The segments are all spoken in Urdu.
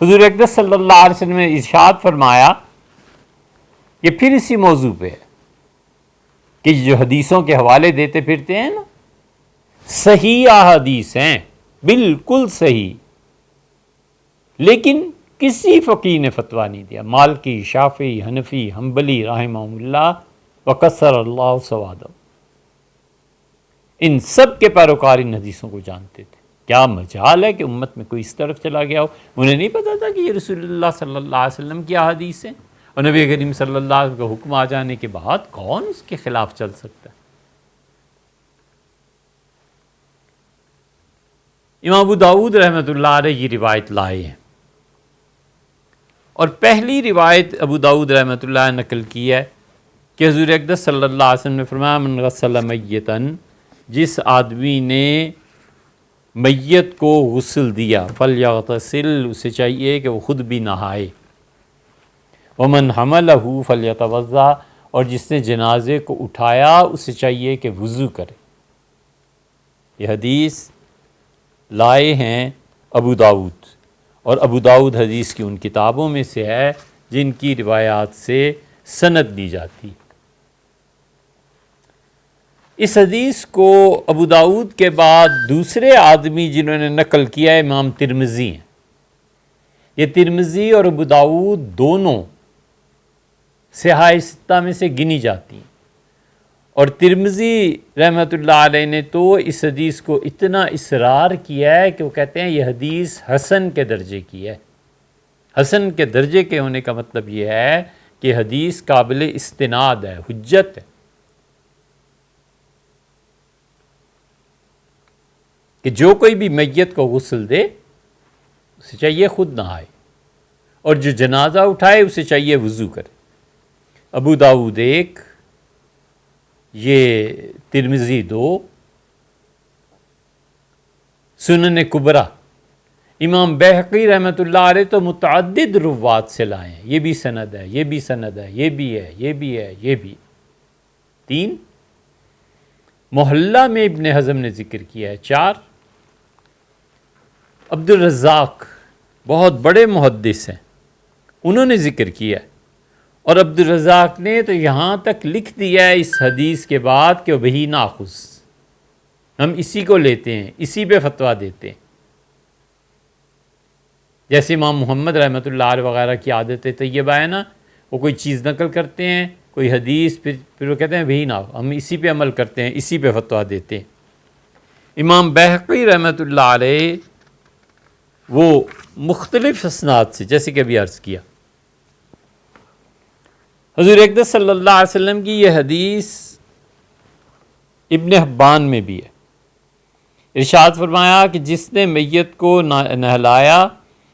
حضور اقدس صلی اللہ علیہ وسلم نے ارشاد فرمایا، یہ پھر اسی موضوع پہ ہے کہ جو حدیثوں کے حوالے دیتے پھرتے ہیں نا، صحیح احادیث ہیں، بالکل صحیح، لیکن کسی فقیہ نے فتویٰ نہیں دیا، مالکی، شافعی، حنفی، حنبلی رحمہم اللہ وکثر اللہ ثوابہم، ان سب کے پیروکار ان حدیثوں کو جانتے تھے۔ کیا مجال ہے کہ امت میں کوئی اس طرف چلا گیا ہو، انہیں نہیں پتا تھا کہ یہ رسول اللہ صلی اللہ علیہ وسلم کی احادیث ہیں، اور نبی کریم صلی اللہ علیہ وسلم کا حکم آ جانے کے بعد کون اس کے خلاف چل سکتا ہے؟ امام ابو داؤد رحمۃ اللہ علیہ یہ روایت لائے ہیں، اور پہلی روایت ابو داؤد رحمۃ اللہ نے نقل کی ہے کہ حضور اقدس صلی اللہ علیہ وسلم نے فرمایا، من غسل میتن، جس آدمی نے میت کو غسل دیا، فلیغتسل، اسے چاہیے کہ وہ خود بھی نہائے، ومن حملہ فلیتوضا، اور جس نے جنازے کو اٹھایا اسے چاہیے کہ وضو کرے۔ یہ حدیث لائے ہیں ابو داؤد، اور ابو داؤد حدیث کی ان کتابوں میں سے ہے جن کی روایات سے سند دی جاتی۔ اس حدیث کو ابو داؤد کے بعد دوسرے آدمی جنہوں نے نقل کیا ہے امام ترمذی ہیں۔ یہ ترمذی اور ابو داؤد دونوں صحاح ستہ میں سے گنی جاتی ہیں، اور ترمذی رحمۃ اللہ علیہ نے تو اس حدیث کو اتنا اصرار کیا ہے کہ وہ کہتے ہیں یہ حدیث حسن کے درجے کی ہے۔ حسن کے درجے کے ہونے کا مطلب یہ ہے کہ حدیث قابل استناد ہے، حجت ہے، کہ جو کوئی بھی میت کو غسل دے اسے چاہیے خود نہائے، اور جو جنازہ اٹھائے اسے چاہیے وضو کرے۔ ابو داؤد 1، یہ ترمذی 2، سنن کبریٰ۔ امام بیہقی رحمۃ اللہ علیہ تو متعدد روات سے لائے ہیں، یہ بھی سند ہے، یہ بھی سند ہے، یہ بھی ہے، یہ بھی ہے، یہ بھی۔ 3، محلہ میں ابن حزم نے ذکر کیا ہے۔ 4، عبد الرزاق بہت بڑے محدث ہیں، انہوں نے ذکر کیا ہے، اور عبد الرزاق نے تو یہاں تک لکھ دیا ہے اس حدیث کے بعد کہ وہی ناخذ، ہم اسی کو لیتے ہیں، اسی پہ فتویٰ دیتے ہیں۔ جیسے امام محمد رحمۃ اللہ علیہ وغیرہ کی عادت طیبہ ہے نا، وہ کوئی چیز نقل کرتے ہیں، کوئی حدیث، پھر وہ کہتے ہیں وہی ناخذ، ہم اسی پہ عمل کرتے ہیں، اسی پہ فتویٰ دیتے ہیں۔ امام بیہقی رحمۃ اللہ علیہ وہ مختلف اسناد سے، جیسے کہ ابھی عرض کیا، حضور اقدس صلی اللہ علیہ وسلم کی یہ حدیث ابن حبان میں بھی ہے۔ ارشاد فرمایا کہ جس نے میت کو نہلایا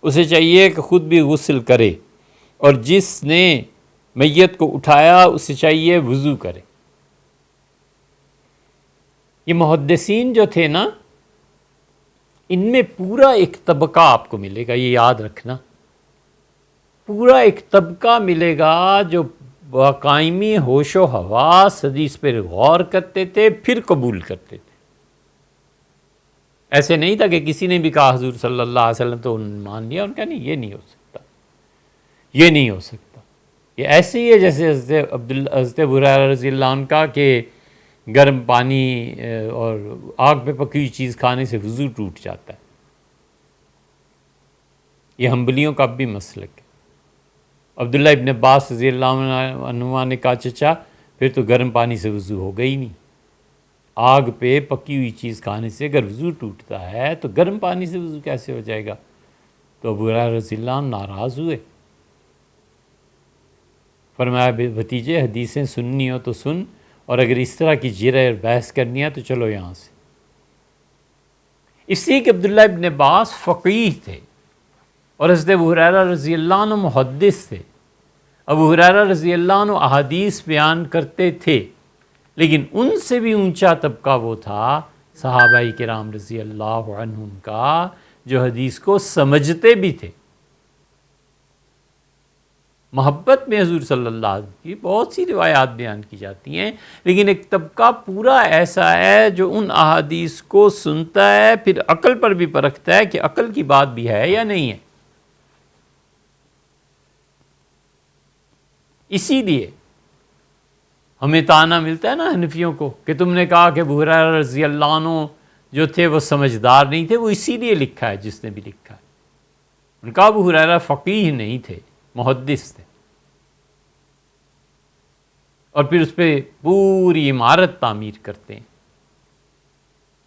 اسے چاہیے کہ خود بھی غسل کرے، اور جس نے میت کو اٹھایا اسے چاہیے وضو کرے۔ یہ محدثین جو تھے نا، ان میں پورا ایک طبقہ آپ کو ملے گا، یہ یاد رکھنا، پورا ایک طبقہ ملے گا جو باقائمی ہوش و حواس حدیث پر غور کرتے تھے، پھر قبول کرتے تھے۔ ایسے نہیں تھا کہ کسی نے بھی کہا حضور صلی اللہ علیہ وسلم تو انہوں نے مان لیا، ان کا نہیں، یہ نہیں ہو سکتا، یہ نہیں ہو سکتا۔ یہ ایسے ہی ہے جیسے حضرت ابو ہریرہ رضی اللہ عنہ کا کہ گرم پانی اور آگ پہ پکی ہوئی چیز کھانے سے وضو ٹوٹ جاتا ہے۔ یہ حنبلیوں کا بھی مسلک ہے۔ عبداللہ ابن عباس رضی اللہ عنہ نے کہا چچا پھر تو گرم پانی سے وضو ہوگا ہی نہیں، آگ پہ پکی ہوئی چیز کھانے سے اگر وضو ٹوٹتا ہے تو گرم پانی سے وضو کیسے ہو جائے گا؟ تو ابو ہریرہ رضی اللہ عنہ ناراض ہوئے، فرمایا بھتیجے حدیثیں سننی ہو تو سن، اور اگر اس طرح کی جرح اور بحث کرنی ہے تو چلو یہاں سے۔ اس لیے کہ عبداللہ ابن عباس فقیہ تھے، اور حضرت ابو ہریرہ رضی اللہ عنہ محدث تھے۔ ابو ہریرہ رضی اللہ عنہ احادیث بیان کرتے تھے، لیکن ان سے بھی اونچا طبقہ وہ تھا صحابہ کرام رضی اللہ عنہم کا، جو حدیث کو سمجھتے بھی تھے۔ محبت میں حضور صلی اللہ علیہ وسلم کی بہت سی روایات بیان کی جاتی ہیں، لیکن ایک طبقہ پورا ایسا ہے جو ان احادیث کو سنتا ہے، پھر عقل پر بھی پرکھتا ہے کہ عقل کی بات بھی ہے یا نہیں ہے۔ اسی لیے ہمیں طعنہ ملتا ہے نا حنفیوں کو کہ تم نے کہا کہ ابو ہریرہ رضی اللہ عنہ جو تھے وہ سمجھدار نہیں تھے، وہ اسی لیے لکھا ہے جس نے بھی لکھا ہے۔ ان کا ابو ہریرہ فقیہ نہیں تھے، محدث تھے، اور پھر اس پہ پوری عمارت تعمیر کرتے ہیں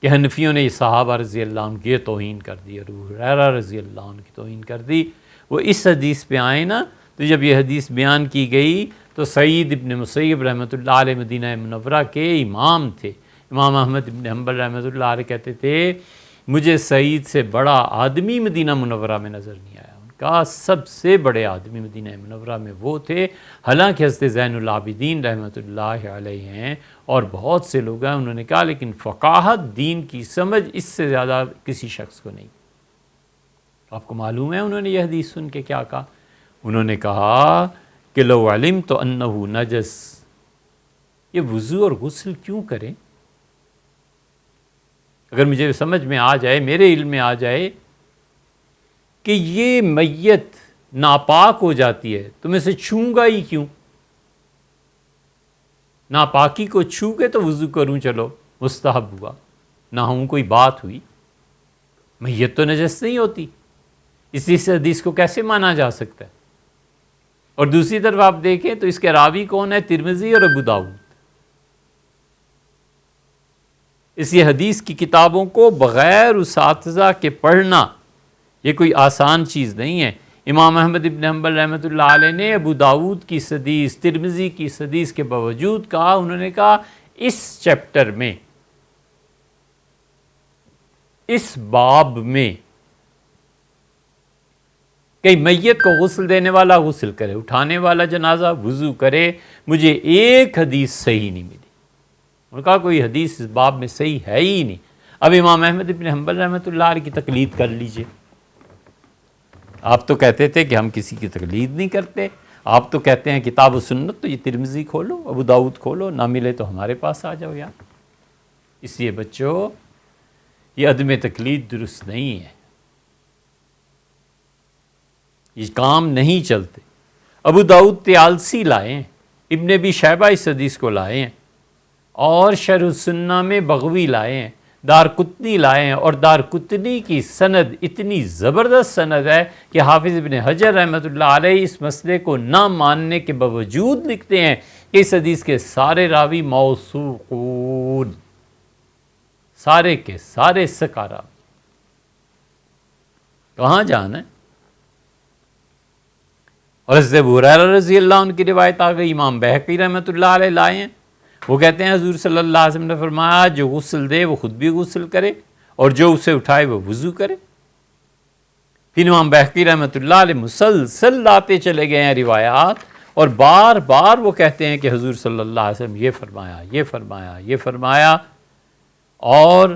کہ حنفیوں نے صحابہ رضی اللہ عنہ کی توہین کر دی اور ابو ہریرہ رضی اللہ عنہ کی توہین کر دی۔ وہ اس حدیث پہ آئے نا، تو جب یہ حدیث بیان کی گئی تو سعید ابن مسیب رحمۃ اللہ علیہ مدینہ منورہ کے امام تھے، امام احمد ابن حنبل رحمۃ اللہ علیہ کہتے تھے مجھے سعید سے بڑا آدمی مدینہ منورہ میں نظر نہیں آیا۔ ان کا سب سے بڑے آدمی مدینہ منورہ میں وہ تھے، حالانکہ حضرت زین العابدین رحمۃ اللہ علیہ ہیں اور بہت سے لوگ ہیں، انہوں نے کہا لیکن فقاہت دین کی سمجھ اس سے زیادہ کسی شخص کو نہیں۔ آپ کو معلوم ہے انہوں نے یہ حدیث سن کے کیا کہا؟ انہوں نے کہا کہ لو علمت انہ نجس، یہ وضو اور غسل کیوں کریں؟ اگر مجھے سمجھ میں آ جائے، میرے علم میں آ جائے کہ یہ میت ناپاک ہو جاتی ہے تو میں اسے چھوں گا ہی کیوں؟ ناپاکی کو چھو کے تو وضو کروں، چلو مستحب ہوا، نہ ہوں کوئی بات ہوئی، میت تو نجس نہیں ہوتی، اس حدیث کو کیسے مانا جا سکتا ہے؟ اور دوسری طرف آپ دیکھیں تو اس کے راوی کون ہے؟ ترمذی اور ابو داؤد۔ اس حدیث کی کتابوں کو بغیر اساتذہ کے پڑھنا یہ کوئی آسان چیز نہیں ہے۔ امام احمد ابن حنبل رحمۃ اللہ علیہ نے ابو داؤد کی حدیث، ترمذی کی حدیث کے باوجود کہا، انہوں نے کہا اس چیپٹر میں، اس باب میں کہ میت کو غسل دینے والا غسل کرے، اٹھانے والا جنازہ وضو کرے، مجھے ایک حدیث صحیح نہیں ملی۔ انہوں نے کہا کوئی حدیث اس باب میں صحیح ہے ہی نہیں۔ اب امام احمد ابن حنبل رحمۃ اللہ علیہ کی تقلید کر لیجئے۔ آپ تو کہتے تھے کہ ہم کسی کی تقلید نہیں کرتے، آپ تو کہتے ہیں کتاب و سنت، تو یہ ترمذی کھولو، ابو داؤد کھولو، نہ ملے تو ہمارے پاس آ جاؤ یار۔ اس لیے بچوں یہ عدم تقلید درست نہیں ہے، یہ کام نہیں چلتے۔ ابو داؤد طیالسی لائے ہیں، ابن ابی شیبہ اس حدیث کو لائے ہیں، اور شرح السنہ میں بغوی لائے ہیں، دار قطنی لائے ہیں، اور دار قطنی کی سند اتنی زبردست سند ہے کہ حافظ ابن حجر رحمۃ اللہ علیہ اس مسئلے کو نہ ماننے کے باوجود لکھتے ہیں کہ اس حدیث کے سارے راوی موثوقون، سارے کے سارے ثقہ راوی۔ کہاں جانا ہے؟ اور حضرت ابو ہریرہ رضی اللہ عنہ کی روایت آ گئی، امام بہقی رحمۃ اللہ علیہ لائے ہیں، وہ کہتے ہیں حضور صلی اللہ علیہ وسلم نے فرمایا جو غسل دے وہ خود بھی غسل کرے اور جو اسے اٹھائے وہ وضو کرے۔ پھر امام بہقی رحمۃ اللہ علیہ مسلسل لاتے چلے گئے ہیں روایات، اور بار بار وہ کہتے ہیں کہ حضور صلی اللہ علیہ وسلم یہ فرمایا، یہ فرمایا، یہ فرمایا، اور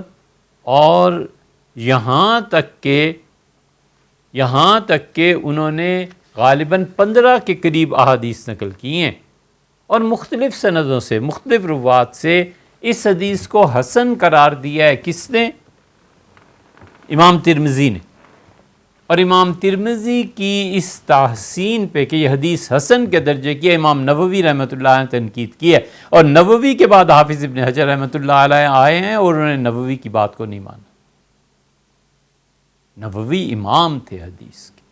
یہاں تک کہ انہوں نے غالباً 15 کے قریب احادیث نقل کی ہیں، اور مختلف سندوں سے، مختلف روات سے اس حدیث کو حسن قرار دیا ہے۔ کس نے؟ امام ترمذی نے۔ اور امام ترمذی کی اس تحسین پہ کہ یہ حدیث حسن کے درجے کی ہے، امام نووی رحمۃ اللہ علیہ نے تنقید کی ہے، اور نووی کے بعد حافظ ابن حجر رحمۃ اللہ علیہ آئے ہیں اور انہوں نے نووی کی بات کو نہیں مانا۔ نووی امام تھے حدیث کے،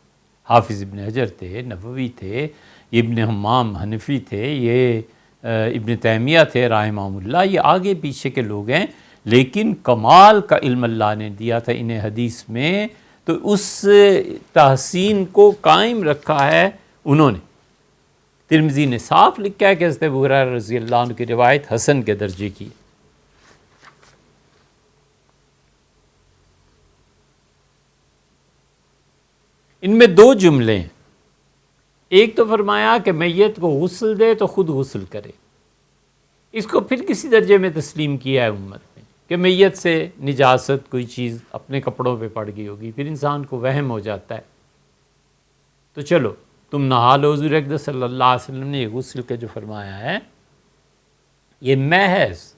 حافظ ابن حجر تھے، نووی تھے، ابن حمام حنفی تھے، یہ ابن تیمیہ تھے رحمہم اللہ، یہ آگے پیچھے کے لوگ ہیں، لیکن کمال کا علم اللہ نے دیا تھا انہیں حدیث میں، تو اس تحسین کو قائم رکھا ہے انہوں نے۔ ترمذی نے صاف لکھا ہے کہ حضرت ابو ہریرہ رضی اللہ عنہ کی روایت حسن کے درجے کی ہے۔ ان میں 2 جملے ہیں، ایک تو فرمایا کہ میت کو غسل دے تو خود غسل کرے، اس کو پھر کسی درجے میں تسلیم کیا ہے امت نے کہ میت سے نجاست کوئی چیز اپنے کپڑوں پہ پڑ گئی ہوگی، پھر انسان کو وہم ہو جاتا ہے، تو چلو تم نہا لو۔ حضور اقدس صلی اللہ علیہ وسلم نے یہ غسل کا جو فرمایا ہے یہ محض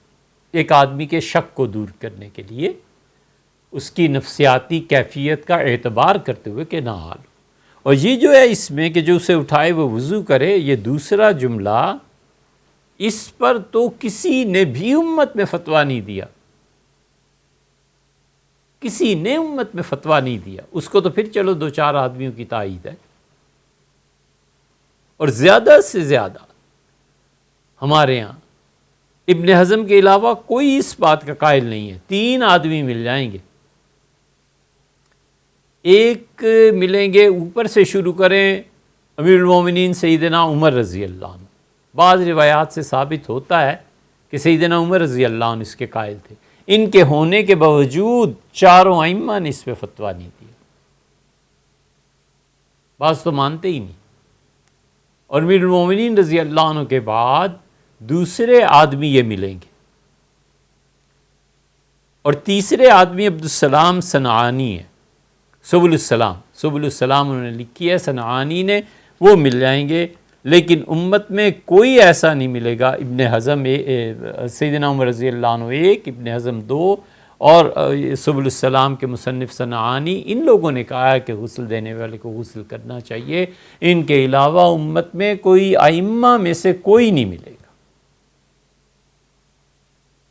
ایک آدمی کے شک کو دور کرنے کے لیے، اس کی نفسیاتی کیفیت کا اعتبار کرتے ہوئے کہ نہا لو، اور یہ جو ہے اس میں کہ جو اسے اٹھائے وہ وضو کرے، یہ دوسرا جملہ، اس پر تو کسی نے بھی امت میں فتویٰ نہیں دیا، کسی نے امت میں فتویٰ نہیں دیا، اس کو تو پھر چلو 2-4 آدمیوں کی تائید ہے، اور زیادہ سے زیادہ ہمارے ہاں ابن حزم کے علاوہ کوئی اس بات کا قائل نہیں ہے۔ 3 آدمی مل جائیں گے، ایک ملیں گے، اوپر سے شروع کریں، امیر المومنین سیدنا عمر رضی اللہ عنہ، بعض روایات سے ثابت ہوتا ہے کہ سیدنا عمر رضی اللہ عنہ اس کے قائل تھے، ان کے ہونے کے باوجود چاروں ائمہ نے اس پہ فتویٰ نہیں دیا، بعض تو مانتے ہی نہیں۔ اور امیر المومنین رضی اللہ عنہ کے بعد دوسرے آدمی یہ ملیں گے، اور تیسرے آدمی عبدالسلام صنعانی ہے، سبل السلام انہوں نے لکھی ہے، صنعانی نے، وہ مل جائیں گے، لیکن امت میں کوئی ایسا نہیں ملے گا۔ ابن حزم سیدنا عمر رضی اللہ عنہ 1، ابن حزم 2، اور سبل السلام کے مصنف صنعانی، ان لوگوں نے کہا ہے کہ غسل دینے والے کو غسل کرنا چاہیے، ان کے علاوہ امت میں کوئی ائمہ میں سے کوئی نہیں ملے گا۔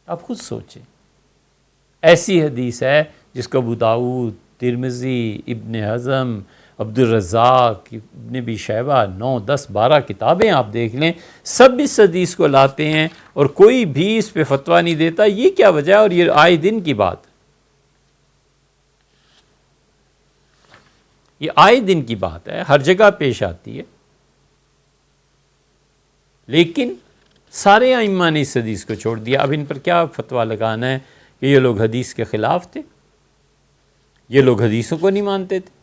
آپ خود سوچیں، ایسی حدیث ہے جس کو ابو داؤد، ترمذی، ابن حزم، عبد الرزاق، ابن ابی شیبہ، 9، 10، 12 کتابیں آپ دیکھ لیں، سب اس حدیث کو لاتے ہیں اور کوئی بھی اس پہ فتویٰ نہیں دیتا۔ یہ کیا وجہ ہے؟ اور یہ آئے دن کی بات، یہ آئے دن کی بات ہے، ہر جگہ پیش آتی ہے، لیکن سارے ائمہ نے اس حدیث کو چھوڑ دیا۔ اب ان پر کیا فتویٰ لگانا ہے کہ یہ لوگ حدیث کے خلاف تھے، یہ لوگ حدیثوں کو نہیں مانتے تھے؟